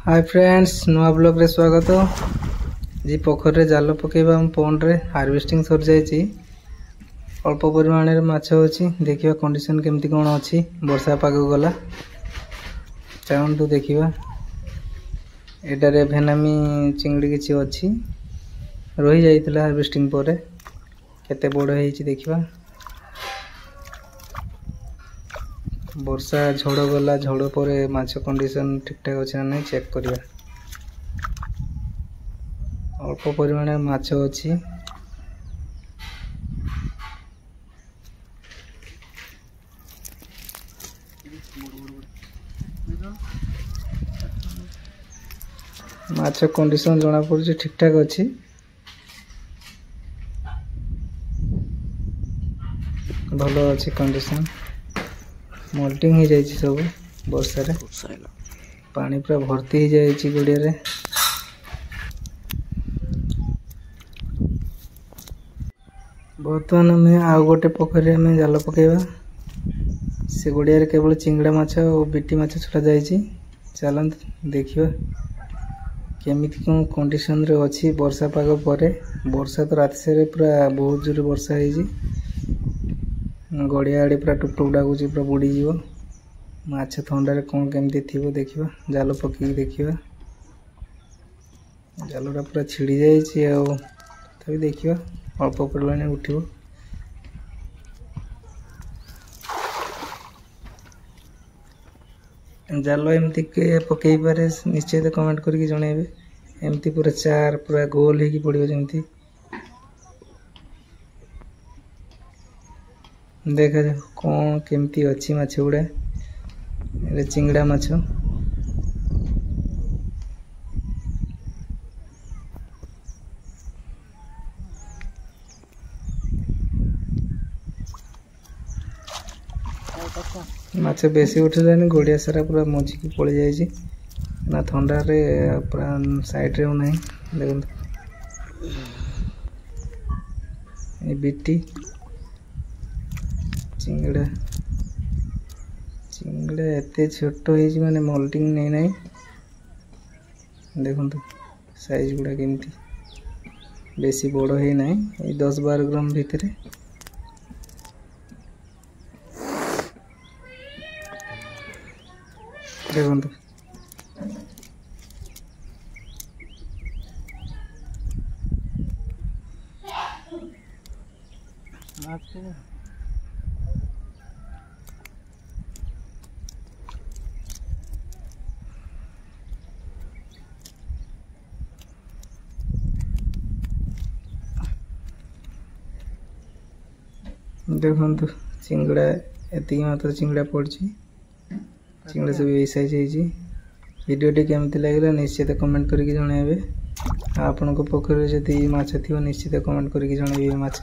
Hi friends नुआ blog रे स्वागत। जी पोखर रे जाल पकेबा पॉन्ड रे हार्वेस्टिंग सर जाइछि। अल्प परिमाण रे माछ अछि। देखिबा कंडीशन केमती कोन अछि। वर्षा पाग गला चाहंतु देखिबा। एटारे भेनामी चिंगड़ी किछि अछि। रहि जाइतला हार्वेस्टिंग परे केते बड़ हेछि देखिबा। वर्षा झड़ गला झड़ पर माछ कंडीशन ठीक ठाक अच्छे ना नहीं चेक करिया। अल्प परिमाण माछ अच्छी। माछ कंडीशन जना पड़ुछि ठीक ठाक अच्छी। भलो अच्छी कंडीशन मोल्टिंग ही जाइछि सब वर्षा रे। पानी पूरा भर्ती ही जाइछि गड़िया रे। बर्तमान में आउ गोटे पोखरी में जाल पकेबा। से गड़िया रे केवल चिंगड़ा माछ और बिटी माछ छड़ा जाइछि। चलंत देखिबा केमिति कोन कंडीशन रे अछि। वर्षा पाग परे वर्षा तो रात से पूरा बहुत जोर वर्षा हेछि। गड़िया आड़े पूरा टुक टुक डाकुछि पूरा बुड़ी जीवो। माछ थंडा रे कोन केमती थिबो देखिबा। जाल पकी देखिबा। जालरा पूरा छिड़ी जाइछि आ तभी देखिबा अल्प परिमाण उठिबो। जाल एमती के पकई पारे निश्चय कमेंट करके जणेबे। एमती पूरा चार पूरा गोल हेकी पड़ियो जेमती देखा जा कौन केमती अच्छी माछ गुड़ा। ये चिंगड़ा माछ माछ बेसी उठलानी गड़िया सारा पूरा मझी की पड़ जाइए ना थंडा रे पूरा साइड रे नहीं। देखो ये बिटी चिंगड़ा चिंगड़ा एते छोट होइछि माने मोल्टिंग नहीं नहीं। देखो साइज गुड़ा केमती बेसी बड़ है नहीं। 10-12 ग्राम भितर देखो देखो चिंगड़ा एति मात्र चिंगड़ा पड़छि। चिंगड़ा सब ए साइज है। वीडियो केमती लगे निश्चित कमेंट करके जणेबे। आपन को पोखरी जदि माछ थिबो निश्चित कमेंट करके जणेबे माछ।